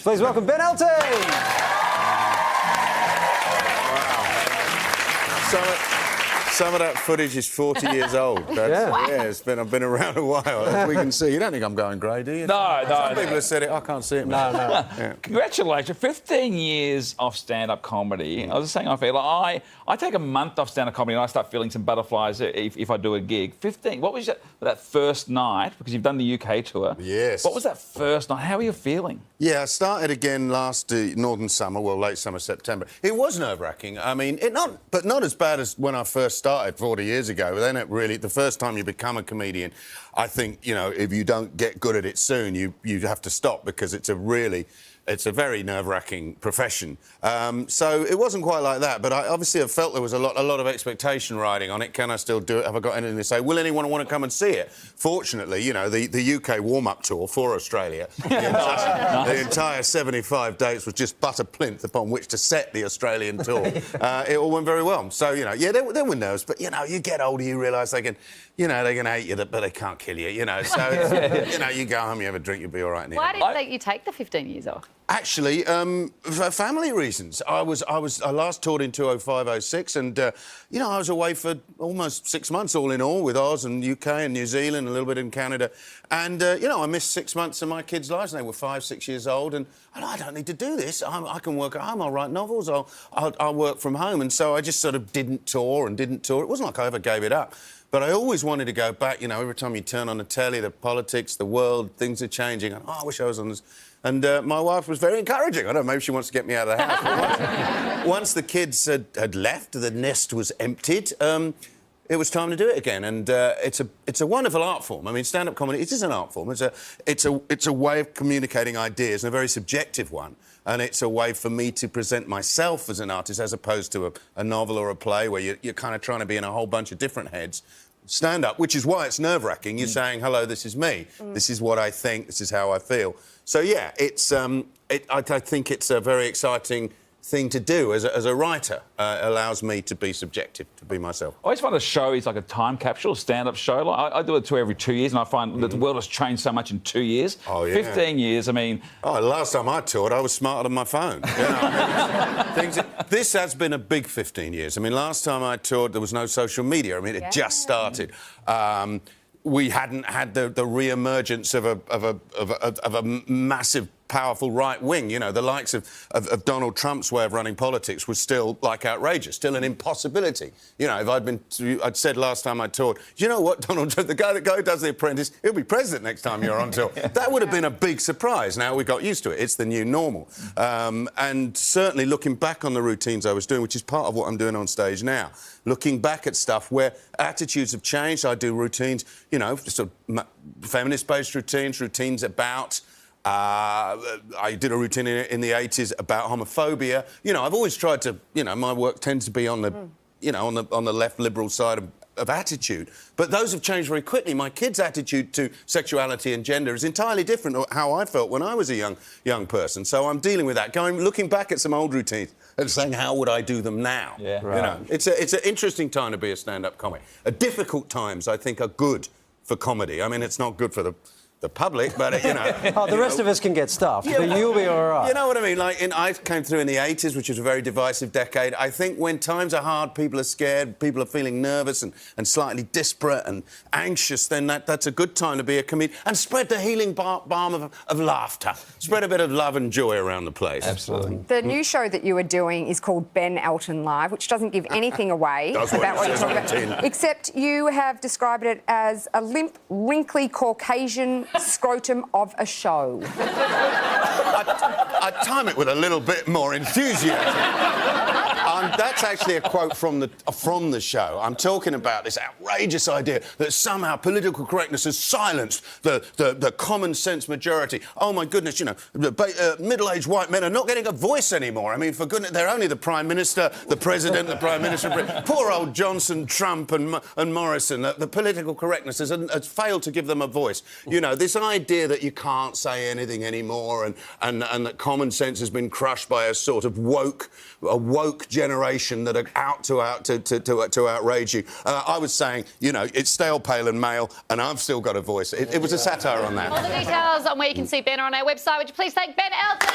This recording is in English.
Please welcome Ben Elton. Some of that footage is 40 years old. I've been around a while. As we can see, you don't think I'm going grey, do you? No. Some people have said it. I can't see it. No. Yeah. Congratulations, 15 years of stand-up comedy. I was just saying, I feel like I take a month off stand-up comedy and I start feeling some butterflies if I do a gig. 15. What was that first night? Because you've done the UK tour. Yes. What was that first night? How were you feeling? Yeah, I started again last northern summer, late summer, September. It was nerve-wracking. I mean, not as bad as when I first started 40 years ago. But then the first time you become a comedian, I think, if you don't get good at it soon, you have to stop because it's a very nerve-wracking profession. So it wasn't quite like that, but I obviously have felt there was a lot of expectation riding on it. Can I still do it? Have I got anything to say? Will anyone want to come and see it? Fortunately, the UK warm-up tour for Australia, the entire 75 dates was just but a plinth upon which to set the Australian tour. It all went very well. So, there were nerves, but, you get older, you realise they can hate you, but they can't kill you, So, you go home, you have a drink, you'll be all right. Why did you take the 15 years off? Actually, for family reasons. I last toured in 2005-06 and, I was away for almost 6 months all in all with Oz and UK and New Zealand, a little bit in Canada. And, I missed 6 months of my kids' lives and they were 5, 6 years old and I don't need to do this. I can work at home, I'll write novels, I'll work from home. And so I just sort of didn't tour. It wasn't like I ever gave it up. But I always wanted to go back, every time you turn on the telly, the politics, the world, things are changing. And, I wish I was on this. And my wife was very encouraging. I don't know, maybe she wants to get me out of the house. But once the kids had left, the nest was emptied, it was time to do it again. And it's a wonderful art form. I mean, stand-up comedy, it is an art form. It's a way of communicating ideas, and a very subjective one. And it's a way for me to present myself as an artist as opposed to a novel or a play where you're kind of trying to be in a whole bunch of different heads. Stand-up, which is why it's nerve-wracking. You're saying, hello, this is me. This is what I think. This is how I feel. So, yeah, I think it's a very exciting thing to do as a writer. Allows me to be subjective, to be myself. I always find a show is like a time capsule, a stand-up show. Like, I do a tour every 2 years and I find that the world has changed so much in 2 years. Oh, yeah. 15 years, I mean... Oh, last time I toured, I was smarter than my phone. This has been a big 15 years. I mean, last time I toured, there was no social media. I mean, it just started. We hadn't had the re-emergence of a massive, powerful right wing. The likes of Donald Trump's way of running politics was still, outrageous, still an impossibility. If I'd said last time I toured, do you know what, Donald Trump, the guy who does The Apprentice, he'll be president next time you're on tour. That would have been a big surprise. Now we got used to it. It's the new normal. And certainly looking back on the routines I was doing, which is part of what I'm doing on stage now, looking back at stuff where attitudes have changed. I do routines, sort of feminist-based routines about... I did a routine in the 80s about homophobia. I've always tried to... my work tends to be on the, on the left liberal side of attitude. But those have changed very quickly. My kids' attitude to sexuality and gender is entirely different to how I felt when I was a young person. So I'm dealing with that, looking back at some old routines and saying, how would I do them now? Yeah. Right. It's an interesting time to be a stand-up comic. Difficult times, I think, are good for comedy. I mean, it's not good for the public, but, the rest of us can get stuffed, but you'll be all right. You know what I mean? I came through in the 80s, which was a very divisive decade. I think when times are hard, people are scared, people are feeling nervous and slightly disparate and anxious, then that's a good time to be a comedian. And spread the healing balm of laughter. Spread a bit of love and joy around the place. Absolutely. The new show that you are doing is called Ben Elton Live, which doesn't give anything away about what you're talking about. Except you have described it as a limp, wrinkly Caucasian scrotum of a show. I'd time it with a little bit more enthusiasm. That's actually a quote from the show. I'm talking about this outrageous idea that somehow political correctness has silenced the common sense majority. Oh my goodness, middle-aged white men are not getting a voice anymore. I mean, for goodness, they're only the Prime Minister, the President, the Prime Minister. Poor old Johnson, Trump and Morrison. The political correctness has failed to give them a voice. This idea that you can't say anything anymore and that common sense has been crushed by a sort of woke generation generation that are out to outrage you. I was saying, you know, it's stale, pale and male, and I've still got a voice. It was a satire on that. All the details on where you can see Ben are on our website. Would you please thank Ben Elton?